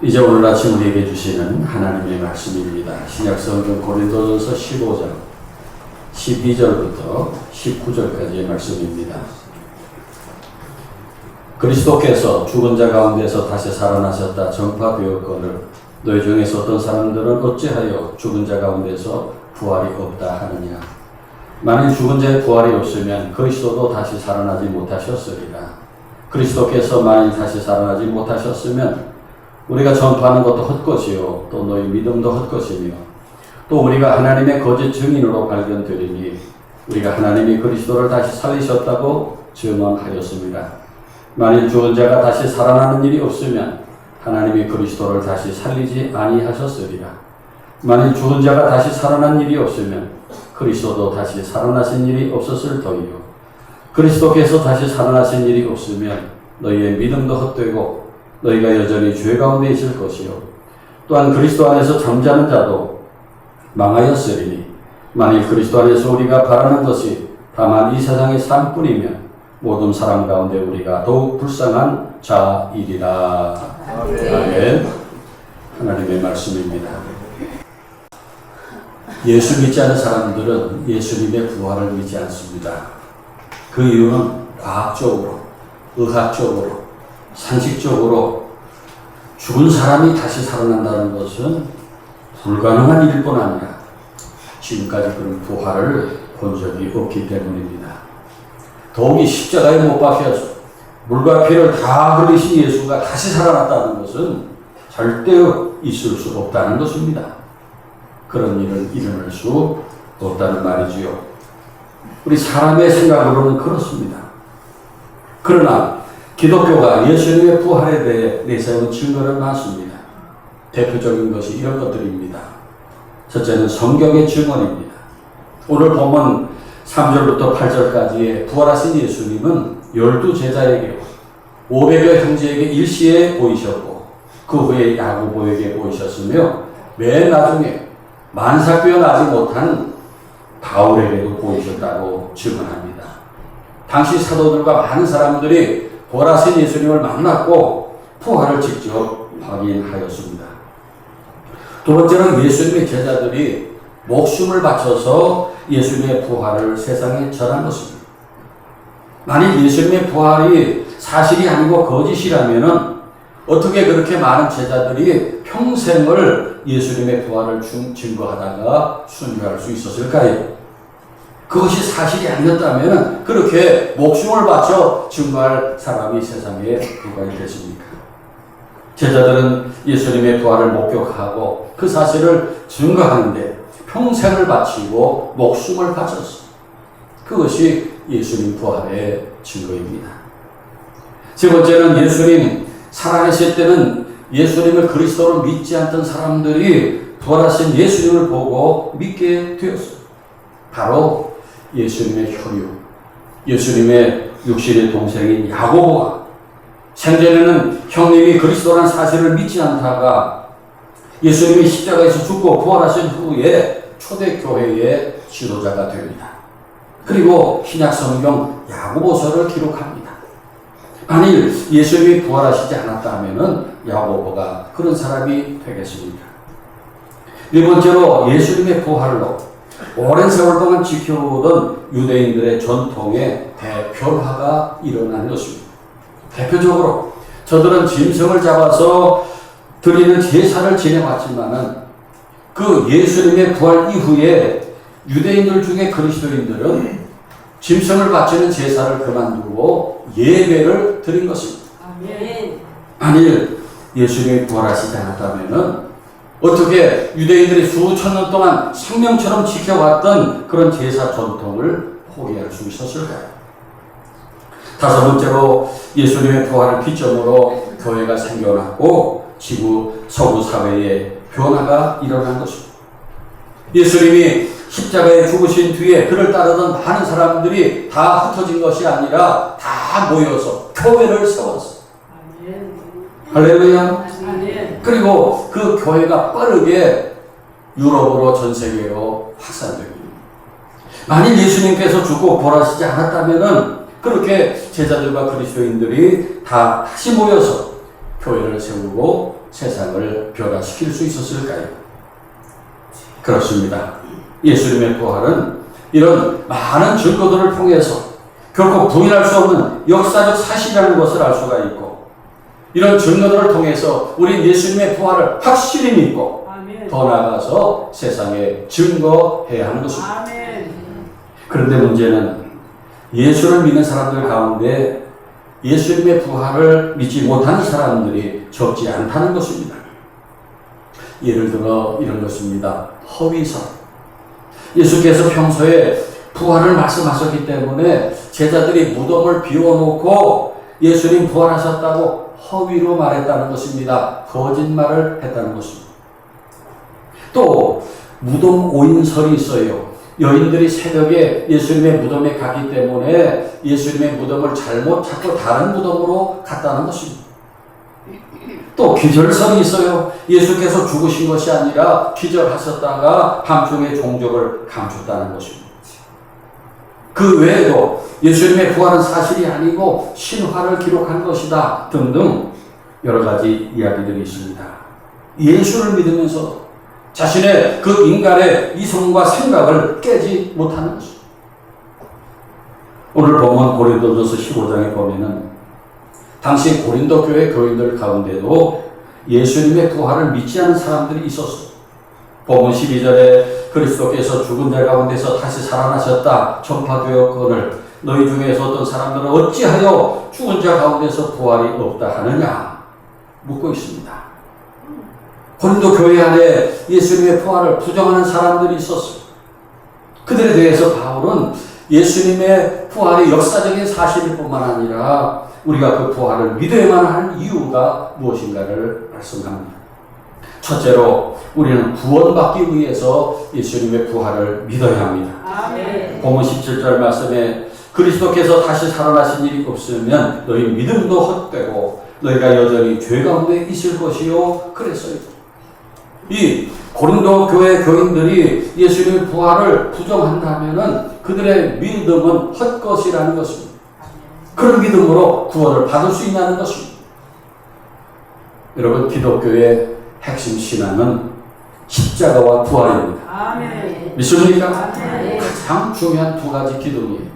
이제 오늘 아침 우리에게 주시는 하나님의 말씀입니다. 신약성경 고린도전서 15장 12절부터 19절까지의 말씀입니다. 그리스도께서 죽은 자 가운데서 다시 살아나셨다 전파되었거늘 너희 중에서 어떤 사람들은 어찌하여 죽은 자 가운데서 부활이 없다 하느냐. 만일 죽은 자의 부활이 없으면 그리스도도 다시 살아나지 못하셨으리라. 그리스도께서 만일 다시 살아나지 못하셨으면 우리가 전파하는 것도 헛것이요 또 너희 믿음도 헛것이며 또 우리가 하나님의 거짓 증인으로 발견되리니 우리가 하나님이 그리스도를 다시 살리셨다고 증언하였습니다. 만일 죽은 자가 다시 살아나는 일이 없으면 하나님이 그리스도를 다시 살리지 아니하셨으리라. 만일 죽은 자가 다시 살아난 일이 없으면 그리스도도 다시 살아나신 일이 없었을 터이요 그리스도께서 다시 살아나신 일이 없으면 너희의 믿음도 헛되고 너희가 여전히 죄 가운데 있을 것이요 또한 그리스도 안에서 잠자는 자도 망하였으리니 만일 그리스도 안에서 우리가 바라는 것이 다만 이 세상의 삶뿐이면 모든 사람 가운데 우리가 더욱 불쌍한 자이리라. 아멘. 하나님의 말씀입니다. 예수 믿지 않는 사람들은 예수님의 부활을 믿지 않습니다. 그 이유는 과학적으로, 의학적으로, 상식적으로 죽은 사람이 다시 살아난다는 것은 불가능한 일뿐 아니라 지금까지 그런 부활을 본 적이 없기 때문입니다. 더욱이 십자가에 못 박혀서 물과 피를 다 흘리신 예수가 다시 살아났다는 것은 절대 있을 수 없다는 것입니다. 그런 일은 일어날 수 없다는 말이지요. 우리 사람의 생각으로는 그렇습니다. 그러나 기독교가 예수님의 부활에 대해 내세운 증거는 많습니다. 대표적인 것이 이런 것들입니다. 첫째는 성경의 증언입니다. 오늘 본문 3절부터 8절까지의 부활하신 예수님은 12제자에게 500여 형제에게 일시에 보이셨고 그 후에 야고보에게 보이셨으며 맨 나중에 만삭되어나지 못한 바울에게도 보이셨다고 증언합니다. 당시 사도들과 많은 사람들이 부활하신 예수님을 만났고 부활을 직접 확인하였습니다. 두 번째는 예수님의 제자들이 목숨을 바쳐서 예수님의 부활을 세상에 전한 것입니다. 만일 예수님의 부활이 사실이 아니고 거짓이라면 어떻게 그렇게 많은 제자들이 평생을 예수님의 부활을 증거하다가 순교할 수 있었을까요? 그것이 사실이 아니었다면 그렇게 목숨을 바쳐 증거할 사람이 세상에 누가 있겠습니까? 제자들은 예수님의 부활을 목격하고 그 사실을 증거하는데 평생을 바치고 목숨을 바쳤습니다. 그것이 예수님 부활의 증거입니다. 세 번째는 예수님 살아계실 때는 예수님을 그리스도로 믿지 않던 사람들이 부활하신 예수님을 보고 믿게 되었습니다. 바로 예수님의 혈육, 예수님의 육신의 동생인 야고보가 생전에는 형님이 그리스도라는 사실을 믿지 않다가 예수님이 십자가에서 죽고 부활하신 후에 초대교회의 지도자가 됩니다. 그리고 신약성경 야고보서를 기록합니다. 만일 예수님이 부활하시지 않았다면 야고보가 그런 사람이 되겠습니다. 네 번째로 예수님의 부활로 오랜 세월 동안 지켜오던 유대인들의 전통의 대변화가 일어난 것입니다. 대표적으로 저들은 짐승을 잡아서 드리는 제사를 지내왔지만은 그 예수님의 부활 이후에 유대인들 중에 그리스도인들은 짐승을 바치는 제사를 그만두고 예배를 드린 것입니다. 아멘. 만일 예수님이 부활하시지 않았다면 어떻게 유대인들이 수천 년 동안 생명처럼 지켜왔던 그런 제사 전통을 포기할 수 있었을까요? 다섯 번째로 예수님의 부활을 기점으로 교회가 생겨났고 지구 서구 사회에 변화가 일어난 것입니다. 예수님이 십자가에 죽으신 뒤에 그를 따르던 많은 사람들이 다 흩어진 것이 아니라 다 모여서 교회를 세웠어요. 할렐루야. 그리고 그 교회가 빠르게 유럽으로 전 세계로 확산됩니다. 만일 예수님께서 죽고 부활하시지 않았다면 그렇게 제자들과 그리스도인들이 다 다시 모여서 교회를 세우고 세상을 변화시킬 수 있었을까요? 그렇습니다. 예수님의 부활은 이런 많은 증거들을 통해서 결코 부인할 수 없는 역사적 사실이라는 것을 알 수가 있고, 이런 증거들을 통해서 우리 예수님의 부활을 확실히 믿고 더 나아가서 세상에 증거해야 하는 것입니다. 그런데 문제는 예수를 믿는 사람들 가운데 예수님의 부활을 믿지 못하는 사람들이 적지 않다는 것입니다. 예를 들어 이런 것입니다. 허위선. 예수께서 평소에 부활을 말씀하셨기 때문에 제자들이 무덤을 비워놓고 예수님 부활하셨다고 허위로 말했다는 것입니다. 거짓말을 했다는 것입니다. 또 무덤 오인설이 있어요. 여인들이 새벽에 예수님의 무덤에 갔기 때문에 예수님의 무덤을 잘못 찾고 다른 무덤으로 갔다는 것입니다. 또 기절설이 있어요. 예수께서 죽으신 것이 아니라 기절하셨다가 밤중에 종족을 감췄다는 것입니다. 그 외에도 예수님의 부활은 사실이 아니고 신화를 기록한 것이다 등등 여러 가지 이야기들이 있습니다. 예수를 믿으면서 자신의 그 인간의 이성과 생각을 깨지 못하는 것입니다. 오늘 본문 고린도전서 15장에 보면은 당시 고린도 교회 교인들 가운데도 예수님의 부활을 믿지 않은 사람들이 있었습니다. 본문 12절에 그리스도께서 죽은 자 가운데서 다시 살아나셨다 전파되었거늘 너희 중에서 어떤 사람들은 어찌하여 죽은 자 가운데서 부활이 없다 하느냐 묻고 있습니다. 고린도 교회 안에 예수님의 부활을 부정하는 사람들이 있었습니다. 그들에 대해서 바울은 예수님의 부활이 역사적인 사실일 뿐만 아니라 우리가 그 부활을 믿어야만 하는 이유가 무엇인가를 말씀합니다. 첫째로 우리는 구원받기 위해서 예수님의 부활을 믿어야 합니다. 아멘. 본문 17절 말씀에 그리스도께서 다시 살아나신 일이 없으면 너희 믿음도 헛되고 너희가 여전히 죄 가운데 있을 것이요 그랬어요. 이 고린도 교회 교인들이 예수님의 부활을 부정한다면은 그들의 믿음은 헛것이라는 것입니다. 그런 믿음으로 구원을 받을 수 있냐는 것입니다. 여러분, 기독교의 핵심 신앙은 십자가와 부활입니다. 아멘. 믿습니까? 아멘. 가장 중요한 두 가지 기둥이에요.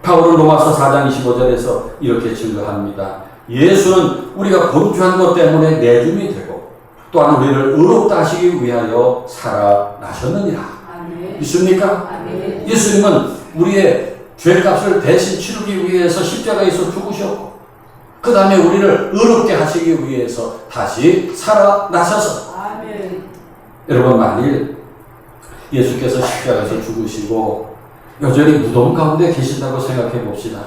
바울은 로마서 4장 25절에서 이렇게 증거합니다. 예수는 우리가 범죄한 것 때문에 내줌이 되고 또한 우리를 의롭다 하시기 위하여 살아나셨느니라. 아멘. 믿습니까? 아멘. 예수님은 우리의 죄값을 대신 치르기 위해서 십자가에서 죽으셨고 그 다음에 우리를 의롭게 하시기 위해서 다시 살아나셔서 아멘. 여러분, 만일 예수께서 십자가에서 죽으시고 여전히 무덤 가운데 계신다고 생각해 봅시다.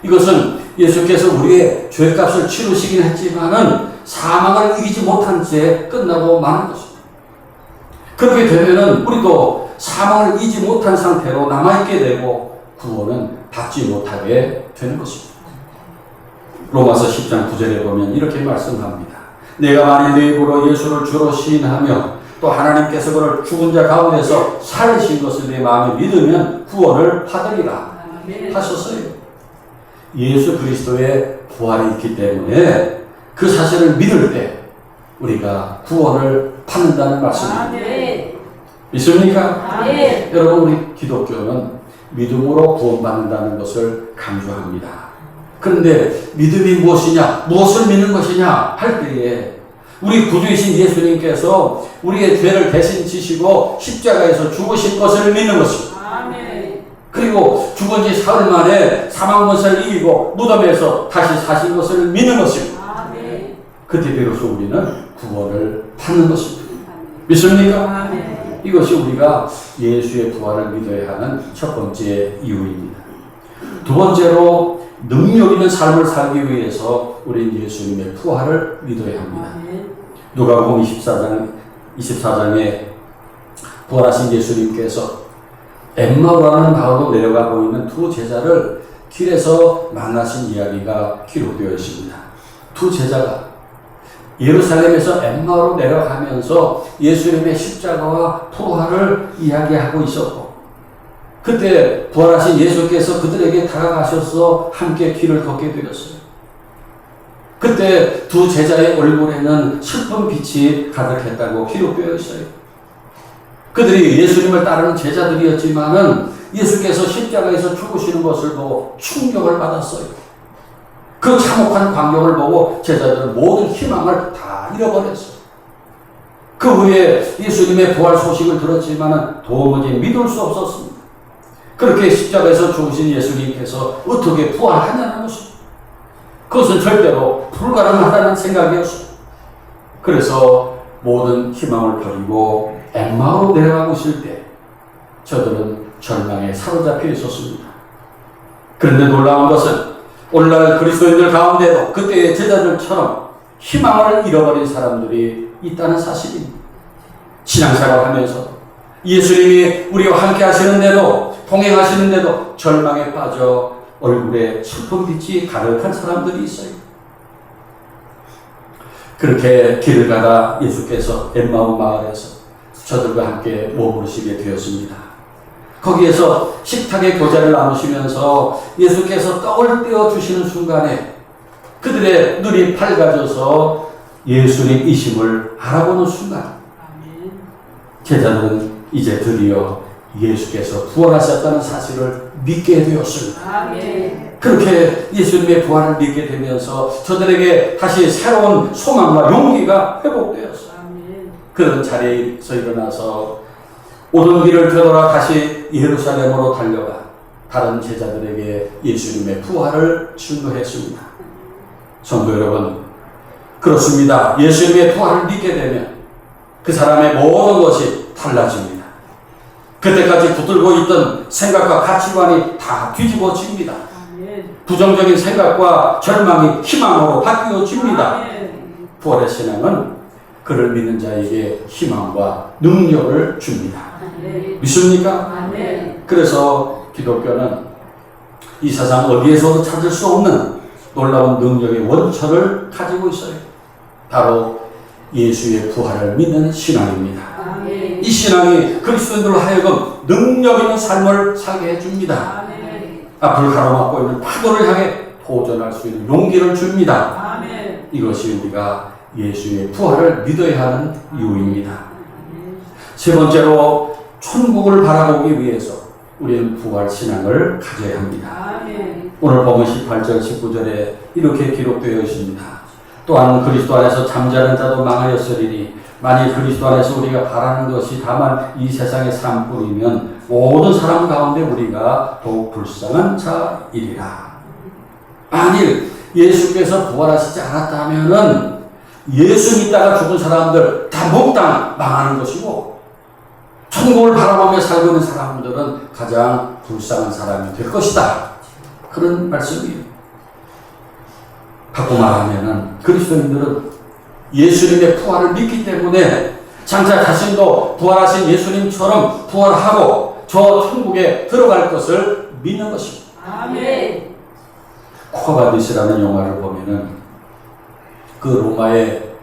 이것은 예수께서 우리의 죄값을 치르시긴 했지만은 사망을 이기지 못한 채 끝나고 마는 것입니다. 그렇게 되면은 우리도 사망을 이기지 못한 상태로 남아있게 되고 구원은 받지 못하게 되는 것입니다. 로마서 10장 9절에 보면 이렇게 말씀합니다. 내가 만일 내 입으로 예수를 주로 시인하며 또 하나님께서 그를 죽은 자 가운데서 살리신 것을 내 마음에 믿으면 구원을 받으리라 하셨어요. 예수 그리스도의 부활이 있기 때문에 그 사실을 믿을 때 우리가 구원을 받는다는 말씀입니다. 아멘. 믿습니까? 아멘. 여러분, 우리 기독교는 믿음으로 구원받는다는 것을 강조합니다. 그런데 믿음이 무엇이냐, 무엇을 믿는 것이냐 할 때에 우리 구주이신 예수님께서 우리의 죄를 대신 지시고 십자가에서 죽으신 것을 믿는 것입니다. 아멘. 그리고 죽은 지 사흘 만에 사망권세를 이기고 무덤에서 다시 사신 것을 믿는 것입니다. 아멘. 그때 비로소 우리는 구원을 받는 것입니다. 아멘. 믿습니까? 아멘. 이것이 우리가 예수의 부활을 믿어야 하는 첫 번째 이유입니다. 두 번째로 능력 있는 삶을 살기 위해서 우리는 예수님의 부활을 믿어야 합니다. 누가복음 24장에 부활하신 예수님께서 엠마오라는 마을로 내려가고 있는 두 제자를 길에서 만나신 이야기가 기록되어 있습니다. 두 제자가 예루살렘에서 엠마오로 내려가면서 예수님의 십자가와 부활을 이야기하고 있었고 그때 부활하신 예수께서 그들에게 다가가셔서 함께 길을 걷게 되었어요. 그때 두 제자의 얼굴에는 슬픈 빛이 가득했다고 기록되어 있어요. 그들이 예수님을 따르는 제자들이었지만은 예수께서 십자가에서 죽으시는 것을 보고 충격을 받았어요. 그 참혹한 광경을 보고 제자들은 모든 희망을 다 잃어버렸어요. 그 후에 예수님의 부활 소식을 들었지만은 도무지 믿을 수 없었습니다. 그렇게 십자가에서 죽으신 예수님께서 어떻게 부활하냐는 것입니다. 그것은 절대로 불가능하다는 생각이었어요. 그래서 모든 희망을 버리고 엠마오로 내려가고 있을 때 저들은 절망에 사로잡혀 있었습니다. 그런데 놀라운 것은 오늘날 그리스도인들 가운데도 그때의 제자들처럼 희망을 잃어버린 사람들이 있다는 사실입니다. 신앙생활을 하면서 예수님이 우리와 함께 하시는데도 동행하시는데도 절망에 빠져 얼굴에 슬픈 빛이 가득한 사람들이 있어요. 그렇게 길을 가다 예수께서 엠마오 마을에서 저들과 함께 머무르시게 되었습니다. 거기에서 식탁의 교제를 나누시면서 예수께서 떡을 떼어주시는 순간에 그들의 눈이 밝아져서 예수님이심을 알아보는 순간 제자들은 이제 드디어 예수께서 부활하셨다는 사실을 믿게 되었습니다. 그렇게 예수님의 부활을 믿게 되면서 저들에게 다시 새로운 소망과 용기가 회복되었어요. 그런 자리에서 일어나서 오던 길을 되돌아 다시 예루살렘으로 달려가 다른 제자들에게 예수님의 부활을 증거했습니다. 성도 여러분, 그렇습니다. 예수님의 부활을 믿게 되면 그 사람의 모든 것이 달라집니다. 그때까지 붙들고 있던 생각과 가치관이 다 뒤집어집니다. 부정적인 생각과 절망이 희망으로 바뀌어집니다. 부활의 신앙은 그를 믿는 자에게 희망과 능력을 줍니다. 믿습니까? 그래서 기독교는 이 세상 어디에서도 찾을 수 없는 놀라운 능력의 원천을 가지고 있어요. 바로 예수의 부활을 믿는 신앙입니다. 이 신앙이 그리스도인들로 하여금 능력 있는 삶을 살게 해줍니다. 앞을 가로막고 있는 파도를 향해 도전할 수 있는 용기를 줍니다. 이것이 우리가 예수의 부활을 믿어야 하는 이유입니다. 세 번째로 천국을 바라보기 위해서 우리는 부활 신앙을 가져야 합니다. 오늘 보면 18절 19절에 이렇게 기록되어 있습니다. 또한 그리스도 안에서 잠자는 자도 망하였으리니 만일 그리스도 안에서 우리가 바라는 것이 다만 이 세상의 삶뿐이면 모든 사람 가운데 우리가 더욱 불쌍한 자이리라. 만일 예수께서 부활하시지 않았다면은 예수 믿다가 죽은 사람들 다 몽땅 망하는 것이고 천국을 바라보며 살고 있는 사람들은 가장 불쌍한 사람이 될 것이다. 그런 말씀이에요. 바꿔 말하면은 그리스도인들은 예수님의 부활을 믿기 때문에 장차 자신도 부활하신 예수님처럼 부활하고 저 천국에 들어갈 것을 믿는 것입니다. 아멘. 코바디스라는 영화를 보면은 그 로마의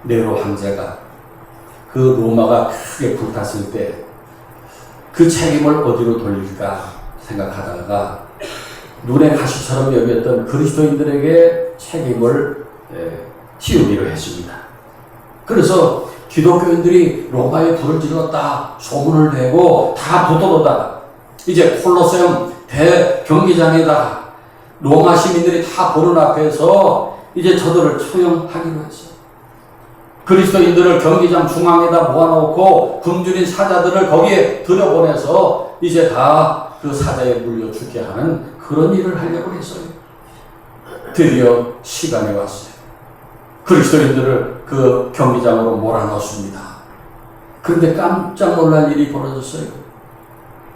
네로 황제가 그 로마가 크게 불탔을 때 그 책임을 어디로 돌릴까 생각하다가 눈의 가시처럼 여겼던 그리스도인들에게 책임을 씌우기로 했습니다. 그래서 기독교인들이 로마에 불을 질렀다 소문을 내고 다 붙어오다가 이제 콜로세움 대경기장에다가 로마 시민들이 다 보는 앞에서 이제 저들을 처형하기로 했어요. 그리스도인들을 경기장 중앙에다 모아놓고 굶주린 사자들을 거기에 들여보내서 이제 다 그 사자에 물려 죽게 하는 그런 일을 하려고 했어요. 드디어 시간이 왔어요. 그리스도인들을 그 경기장으로 몰아넣습니다. 그런데 깜짝 놀랄 일이 벌어졌어요.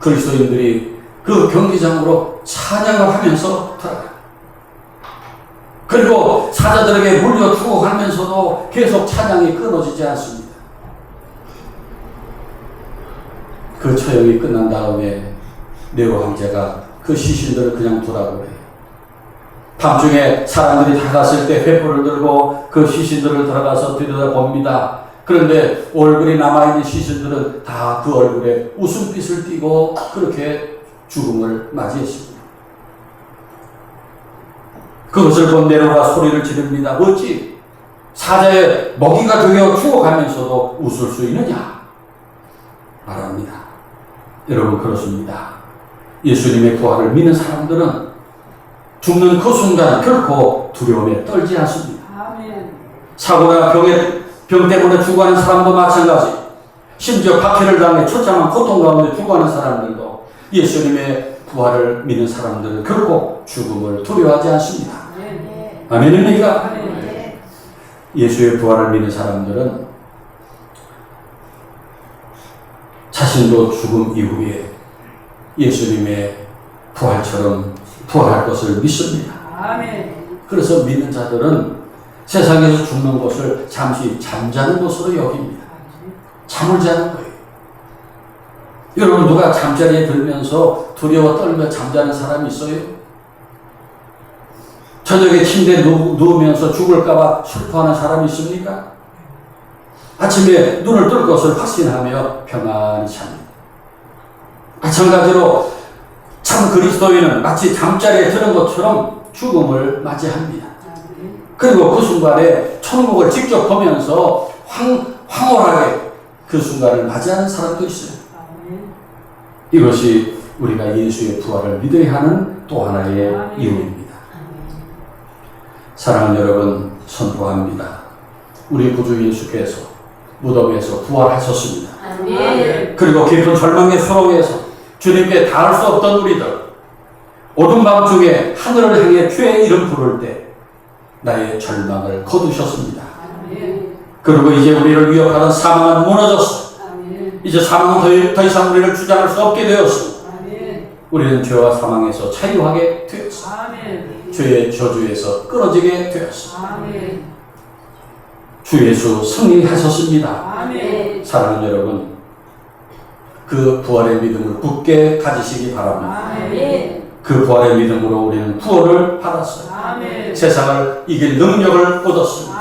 그리스도인들이 그 경기장으로 찬양을 하면서 들어가요. 그리고 사자들에게 물려 죽어가면서도 계속 찬양이 끊어지지 않습니다. 그 처형이 끝난 다음에 네로 황제가 그 시신들을 그냥 두라고 해요. 밤중에 사람들이 다 갔을 때 횃불을 들고 그 시신들을 들어가서 들여다봅니다. 그런데 얼굴이 남아있는 시신들은 다 그 얼굴에 웃음빛을 띠고 그렇게 죽음을 맞이했습니다. 그것을 본 네로가 소리를 지릅니다. 어찌 사자의 먹이가 되어 죽어가면서도 웃을 수 있느냐 말합니다. 여러분, 그렇습니다. 예수님의 부활을 믿는 사람들은 죽는 그 순간 결코 두려움에 떨지 않습니다. 아멘. 사고나 병 때문에 죽어가는 사람도 마찬가지. 심지어 박해를 당해 처참한 고통 가운데 죽어가는 사람들도 예수님의 부활을 믿는 사람들은 결코 죽음을 두려워하지 않습니다. 아멘입니까? 아멘. 예수의 부활을 믿는 사람들은 자신도 죽음 이후에 예수님의 부활처럼 부활할 것을 믿습니다. 아멘. 그래서 믿는 자들은 세상에서 죽는 것을 잠시 잠자는 것으로 여깁니다. 잠을 자는 거예요. 여러분, 누가 잠자리에 들면서 두려워 떨며 잠자는 사람이 있어요? 저녁에 침대에 누우면서 죽을까봐 슬퍼하는 사람이 있습니까? 아침에 눈을 뜰 것을 확신하며 평안히 잡니다. 마찬가지로 참 그리스도인은 마치 잠자리에 드는 것처럼 죽음을 맞이합니다. 그리고 그 순간에 천국을 직접 보면서 황홀하게 그 순간을 맞이하는 사람도 있어요. 이것이 우리가 예수의 부활을 믿어야 하는 또 하나의 이유입니다. 사랑하는 여러분, 선포합니다. 우리 구주 예수께서 무덤에서 부활하셨습니다. 그리고 깊은 절망의 수렁에서 주님께 닿을 수 없던 우리들, 어둠 밤중에 하늘을 향해 주의 이름 부를 때 나의 절망을 거두셨습니다. 그리고 이제 우리를 위협하던 사망은 무너졌어. 이제 사망은 더 이상 우리를 주장할 수 없게 되었습니다. 우리는 죄와 사망에서 자유하게 되었어. 죄의 저주에서 끊어지게 되었어. 주 예수 승리하셨습니다. 사랑하는 여러분, 그 부활의 믿음을 굳게 가지시기 바랍니다. 그 부활의 믿음으로 우리는 구원을 받았어요. 세상을 이길 능력을 얻었습니다.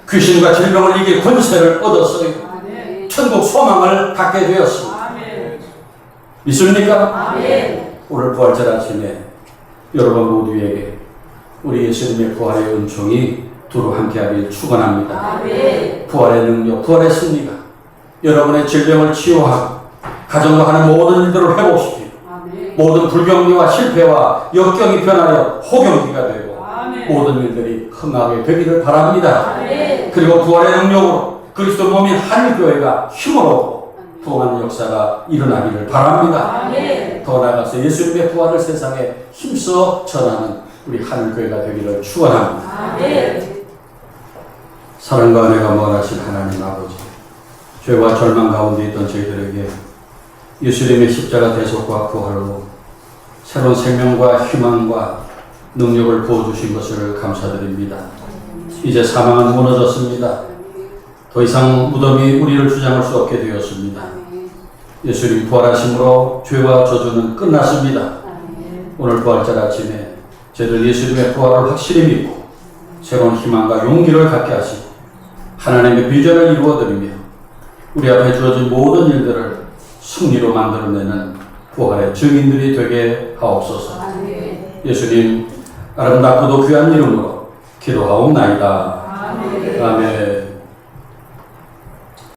귀신과 질병을 이길 권세를 얻었어요. 천국 소망을 갖게 되었습니다. 믿습니까? 오늘 부활절 아침에 여러분 모두에게 우리 예수님의 부활의 은총이 두루 함께하길 축원합니다. 부활의 능력, 부활의 승리가 여러분의 질병을 치유하고 가정으로 하는 모든 일들을 회복시키고 모든 불경기와 실패와 역경이 변하여 호경기가 되고 모든 일들이 흥하게 되기를 바랍니다. 그리고 부활의 능력으로 그리스도 몸인 한일교회가 힘을 얻고 부흥하는 역사가 일어나기를 바랍니다. 더 나아가서 예수님의 부활을 세상에 힘써 전하는 우리 한일교회가 되기를 축원합니다. 사랑과 은혜가 원하신 하나님 아버지, 죄와 절망 가운데 있던 저희들에게 예수님의 십자가 대속과 부활로 새로운 생명과 희망과 능력을 부어주신 것을 감사드립니다. 이제 사망은 무너졌습니다. 더 이상 무덤이 우리를 주장할 수 없게 되었습니다. 예수님 부활하심으로 죄와 저주는 끝났습니다. 오늘 부활절 아침에 저희들 예수님의 부활을 확실히 믿고 새로운 희망과 용기를 갖게 하시고 하나님의 비전을 이루어드리며 우리 앞에 주어진 모든 일들을 승리로 만들어내는 부활의 증인들이 되게 하옵소서. 예수님 아름답고도 귀한 이름으로 기도하옵나이다. 아멘.